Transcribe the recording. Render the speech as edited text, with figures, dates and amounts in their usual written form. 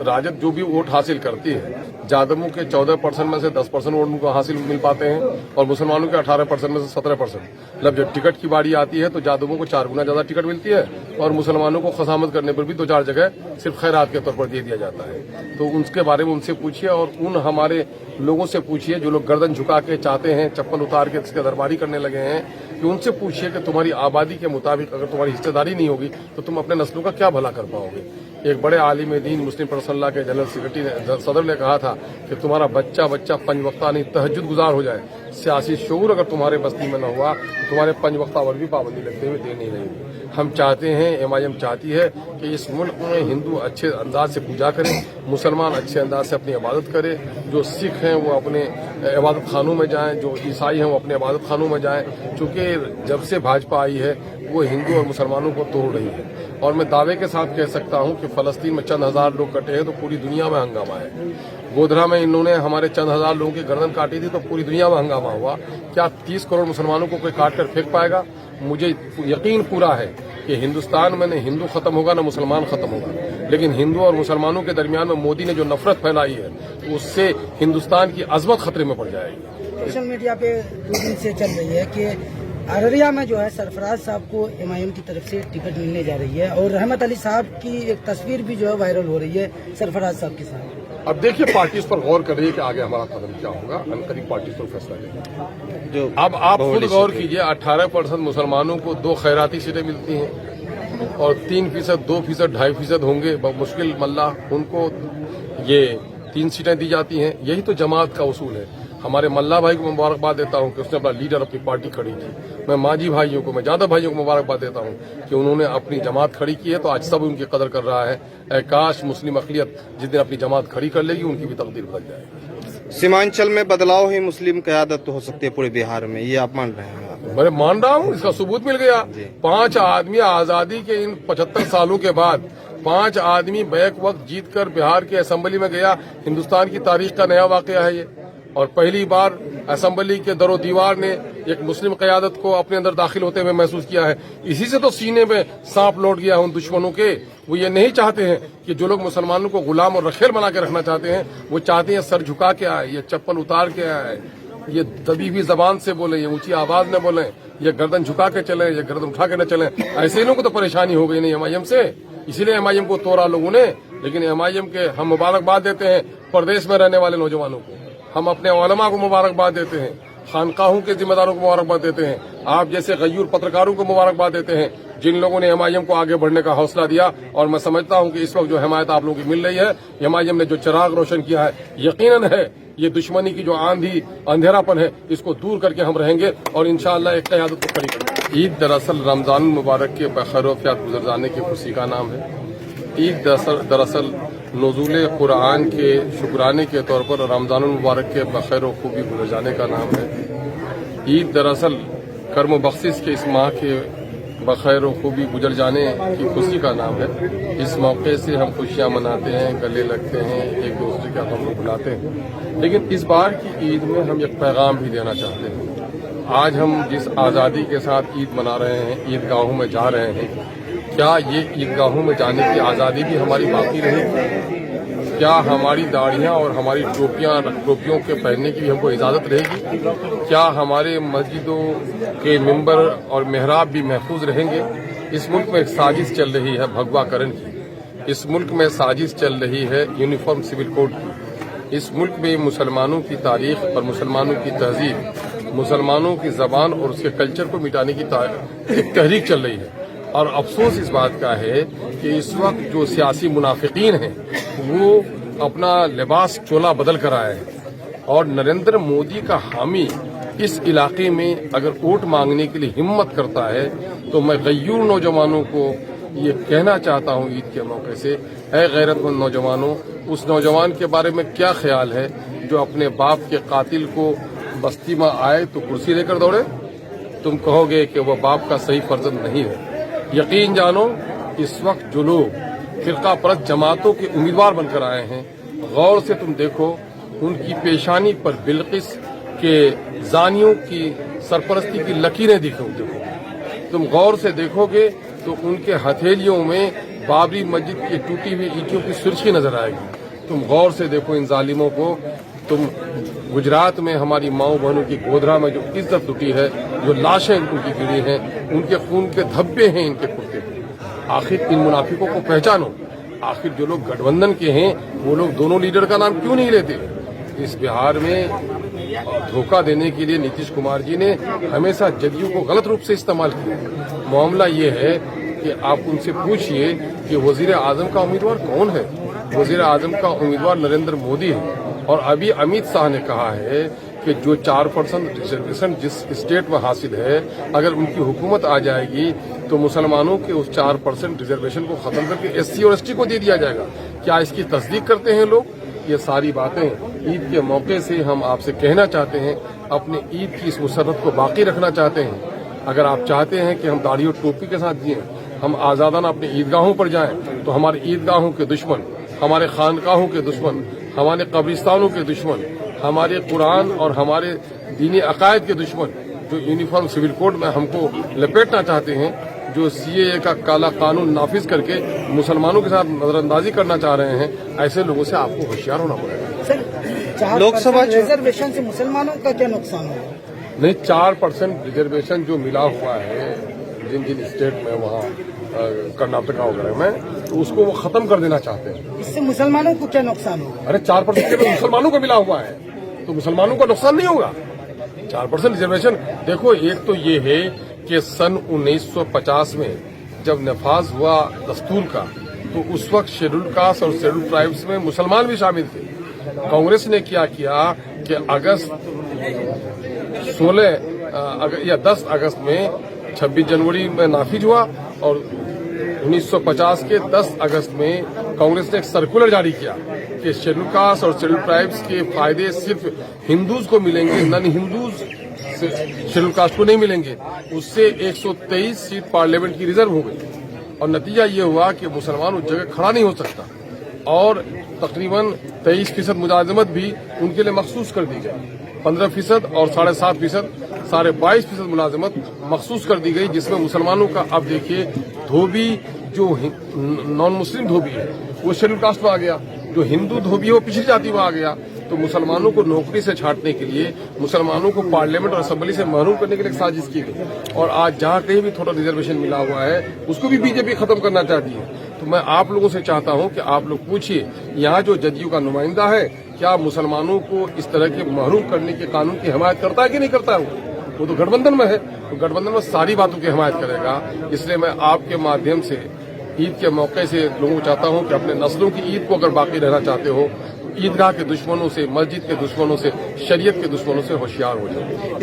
राजद जो भी वोट हासिल करती है, यादवों के 14% में से 10% वोट उनको हासिल मिल पाते हैं और मुसलमानों के 18% में से 17%। मतलब जब टिकट की बारी आती है तो यादवों को 4 गुना ज्यादा टिकट मिलती है और मुसलमानों को खसामत करने पर भी 2-4 जगह सिर्फ खैरात के तौर पर दे दिया जाता है। तो उसके बारे में उनसे पूछिए और उन हमारे लोगों से पूछिए जो लोग गर्दन झुका के चाहते हैं, चप्पल उतार के इसके दरबारी करने लगे हैं, कि उनसे पूछिए कि तुम्हारी आबादी के मुताबिक अगर तुम्हारी हिस्सेदारी नहीं होगी तो तुम अपने नस्लों का क्या भला कर पाओगे। एक बड़े आलिम दीन मुस्लिम पर्सनल के जनरल सेक्रेटरी सदर ने कहा था कि तुम्हारा बच्चा 5 वक्ता नहीं तहज्जुद गुजार हो जाए, सियासी शऊर अगर तुम्हारे बस्ती में न हुआ तो तुम्हारे 5 वक्ता पर भी पाबंदी लगते हुए दे नहीं रहेगी। हम चाहते हैं, MIM चाहती है कि इस मुल्क में हिंदू अच्छे अंदाज से पूजा करें, मुसलमान अच्छे अंदाज से अपनी इबादत करें, जो सिख हैं वो अपने इबादत खानों में जाएं, जो ईसाई हैं वो अपने इबादत खानों में जाएं। चूँकि जब से भाजपा आई है वो हिंदू और मुसलमानों को तोड़ रही है और मैं दावे के साथ कह सकता हूं कि फलस्तीन में चंद हजार लोग कटे हैं तो पूरी दुनिया में हंगामा है। गोधरा में इन्होंने हमारे चंद हजार लोगों की गर्दन काटी थी तो पूरी दुनिया में हंगामा हुआ। क्या 30 करोड़ मुसलमानों को कोई काट कर फेंक पाएगा? मुझे यकीन पूरा है कि हिंदुस्तान में न हिंदू खत्म होगा न मुसलमान खत्म होगा, लेकिन हिंदू और मुसलमानों के दरमियान में मोदी ने जो नफरत फैलाई है तो उससे हिंदुस्तान की अजमत खतरे में पड़ जाएगी। सोशल मीडिया पे 2 दिन से चल रही है कि अररिया में जो है सरफराज साहब को MIM की तरफ से टिकट मिलने जा रही है और रहमत अली साहब की एक तस्वीर भी जो है वायरल हो रही है सरफराज साहब के साथ। अब देखिए पार्टी इस पर गौर कर रही है कि आगे हमारा कदम क्या होगा, हम करीब पार्टी पर फैसला लेंगे। अब आप खुद गौर कीजिए, 18% मुसलमानों को 2 खैराती सीटें मिलती हैं और 3%, 2%, 2.5% होंगे मुश्किल मल्ला, उनको ये 3 सीटें दी जाती हैं। यही तो जमात का उसूल है। हमारे मल्ला भाई को मुबारकबाद देता हूं कि उसने अपना लीडर अपनी पार्टी खड़ी की। मैं मांझी भाइयों को, मैं जादव भाइयों को मुबारकबाद देता हूं कि उन्होंने अपनी जमात खड़ी की है तो आज सब उनकी कदर कर रहा है। काश मुस्लिम अक़लियत जिस दिन अपनी जमात खड़ी कर लेगी उनकी भी तकदीर बदल जाएगी। सीमांचल में बदलाव ही मुस्लिम क़यादत हो सकती है पूरे बिहार में, ये आप मान रहे हैं? मैं मान रहा हूं, इसका सबूत मिल गया। 5 आदमी आजादी के इन 75 सालों के बाद 5 आदमी बैक वक्त जीत कर बिहार की असेंबली में गया। हिंदुस्तान की तारीख का नया वाकया है ये, और पहली बार असेंबली के दरो दीवार ने एक मुस्लिम क़यादत को अपने अंदर दाखिल होते हुए महसूस किया है। इसी से तो सीने में सांप लौट गया है उन दुश्मनों के। वो ये नहीं चाहते हैं कि जो लोग मुसलमानों को गुलाम और रखेल बना के रखना चाहते हैं, वो चाहते हैं सर झुका के आए, ये चप्पल उतार के आए, ये दबी जबान से बोले, ये ऊंची आवाज में बोले, ये गर्दन झुका के चले, ये गर्दन उठा के न चले। ऐसे लोगों को तो परेशानी हो गई नहीं MIM से, इसीलिए MIM को तोड़ा लोगों ने। लेकिन MIM के हम मुबारकबाद देते हैं प्रदेश में रहने वाले नौजवानों को, हम अपने उलमा को मुबारकबाद देते हैं, खानकाहों के जिम्मेदारों को मुबारकबाद देते हैं, आप जैसे गयूर पत्रकारों को मुबारकबाद देते हैं जिन लोगों ने MIM को आगे बढ़ने का हौसला दिया। और मैं समझता हूं कि इस वक्त जो हिमायत आप लोगों की मिल रही है, MIM ने जो चिराग रोशन किया है, यकीनन है ये दुश्मनी की जो आंधी अंधेरापन है इसको दूर करके हम रहेंगे और इंशाअल्लाह एक क़यादत को खड़ी करेंगे। ईद दरअसल रमजान मुबारक के बखैर-ओ-आफियत गुजर जाने की खुशी का नाम है। ईद दरअसल नुज़ूल कुरान के शुक्राने के तौर पर रमजान मुबारक के बखैर व खूबी गुजर जाने का नाम है। ईद दरअसल कर्म बख्शिश के इस माह के बखैर व खूबी गुजर जाने की खुशी का नाम है। इस मौके से हम खुशियां मनाते हैं, गले लगते हैं, एक दूसरे का गम भुलाते हैं। लेकिन इस बार की ईद में हम एक पैगाम भी देना चाहते हैं। आज हम जिस आज़ादी के साथ ईद मना रहे हैं, ईदगाहों में जा रहे हैं, क्या ये ईदगाहों में जाने की आज़ादी भी हमारी बाकी रहेगी? क्या हमारी दाढ़ियां और हमारी टोपियों के पहनने की भी हमको इजाज़त रहेगी? क्या हमारे मस्जिदों के मिंबर और मेहराब भी महफूज रहेंगे? इस मुल्क में एक साजिश चल रही है भगवाकरण की, इस मुल्क में साजिश चल रही है यूनिफॉर्म सिविल कोड की। इस मुल्क में मुसलमानों की तारीख और मुसलमानों की तहजीब, मुसलमानों की ज़बान और उसके कल्चर को मिटाने की एक तहरीक चल रही है। और अफसोस इस बात का है कि इस वक्त जो सियासी मुनाफिकीन हैं वो अपना लिबास चोला बदल कर आए हैं और नरेंद्र मोदी का हामी इस इलाके में अगर वोट मांगने के लिए हिम्मत करता है तो मैं गयूर नौजवानों को ये कहना चाहता हूँ ईद के मौके से, है गैरतमंद नौजवानों, उस नौजवान के बारे में क्या ख्याल है जो अपने बाप के कातिल को बस्ती में आए तो कुर्सी लेकर दौड़े? तुम कहोगे कि वह बाप का सही फर्जंद नहीं है। यकीन जानो इस वक्त जो लोग फिरका परस्त जमातों के उम्मीदवार बनकर आए हैं, गौर से तुम देखो, उनकी पेशानी पर बिल्किस के जानियों की सरपरस्ती की लकीरें देखो। तुम गौर से देखोगे तो उनके हथेलियों में बाबरी मस्जिद की टूटी हुई ईंटों की सुर्खी नजर आएगी। तुम गौर से देखो इन जालिमों को। तुम गुजरात में हमारी माओ बहनों की गोधरा में जो इज्जत लुटी है, जो लाशें उनकी गिरी हैं, उनके खून के धब्बे हैं इनके कुर्ते पे। आखिर इन मुनाफिकों को पहचानो। आखिर जो लोग गठबंधन के हैं वो लोग दोनों लीडर का नाम क्यों नहीं लेते? इस बिहार में धोखा देने के लिए नीतीश कुमार जी ने हमेशा जदयू को गलत रूप से इस्तेमाल किया। मामला ये है कि आप उनसे पूछिए कि वजीर आजम का उम्मीदवार कौन है। वजीर आजम का उम्मीदवार नरेंद्र मोदी है। और अभी अमित शाह ने कहा है कि जो 4% रिजर्वेशन जिस स्टेट में हासिल है, अगर उनकी हुकूमत आ जाएगी तो मुसलमानों के उस 4% रिजर्वेशन को खत्म करके SC और ST को दे दिया जाएगा। क्या इसकी तस्दीक करते हैं लोग? ये सारी बातें ईद के मौके से हम आपसे कहना चाहते हैं। अपने ईद की इस मुसर्रत को बाकी रखना चाहते हैं। अगर आप चाहते हैं कि हम दाढ़ी और टोपी के साथ जिएं, हम आज़ादाना अपनी ईदगाहों पर जाएं, तो हमारे ईदगाहों के दुश्मन, हमारे खानकाहों के दुश्मन, हमारे कब्रिस्तानों के दुश्मन, हमारे कुरान और हमारे दीनी अकायद के दुश्मन जो यूनिफॉर्म सिविल कोड में हमको लपेटना चाहते हैं, जो CAA का काला कानून नाफिज करके मुसलमानों के साथ नजरअंदाजी करना चाह रहे हैं, ऐसे लोगों से आपको होशियार होना पड़ेगा। सर, 4% रिजर्वेशन से मुसलमानों का क्या नुकसान होगा? नहीं, 4% रिजर्वेशन जो मिला हुआ है जिन जिन स्टेट में, वहाँ कर्नाटका वगैरह में, तो उसको वो खत्म कर देना चाहते हैं। इससे मुसलमानों को क्या नुकसान होगा? अरे 4% के मुसलमानों को मिला हुआ है तो मुसलमानों का नुकसान नहीं होगा। 4% रिजर्वेशन, देखो एक तो ये है कि सन 1950 में जब नफाज हुआ दस्तूर का, तो उस वक्त शेड्यूल कास्ट और शेड्यूल ट्राइब्स में मुसलमान भी शामिल थे। कांग्रेस ने क्या किया कि अगस्त 10 अगस्त में 26 जनवरी में नाफिज हुआ और 1950 के 10 अगस्त में कांग्रेस ने एक सर्कुलर जारी किया कि शेड्यूल कास्ट और शेड्यूल ट्राइब्स के फायदे सिर्फ हिंदूज को मिलेंगे, नॉन हिंदूज शेड्यूल कास्ट को नहीं मिलेंगे। उससे 123 सीट पार्लियामेंट की रिजर्व हो गई और नतीजा ये हुआ कि मुसलमान उस जगह खड़ा नहीं हो सकता और तकरीबन 23% मुलाजमत भी उनके लिए मखसूस कर दी गई। 15% और 7.5%, 22% मुलाजमत मखसूस कर दी गई, जिसमें मुसलमानों का, अब देखिए, धोबी जो नॉन मुस्लिम धोबी है वो शेड्यूल कास्ट में आ गया, जो हिंदू धोबी है वो पिछड़ी जाति में आ गया। तो मुसलमानों को नौकरी से छांटने के लिए, मुसलमानों को पार्लियामेंट और असेंबली से महरूम करने के लिए एक साजिश की गई। और आज जहां कहीं भी थोड़ा रिजर्वेशन मिला हुआ है उसको भी बीजेपी खत्म करना चाहती है। तो मैं आप लोगों से चाहता हूं कि आप लोग पूछिए, यहाँ जो जदयू का नुमाइंदा है, क्या मुसलमानों को इस तरह के महरूम करने के कानून की हिमायत करता है कि नहीं करता है? वो तो गठबंधन में है, तो गठबंधन में सारी बातों की हिमायत करेगा। इसलिए मैं आपके माध्यम से ईद के मौके से लोगों को चाहता हूं कि अपने नस्लों की ईद को अगर बाकी रहना चाहते हो, ईदगाह के दुश्मनों से, मस्जिद के दुश्मनों से, शरीयत के दुश्मनों से होशियार हो जाओ।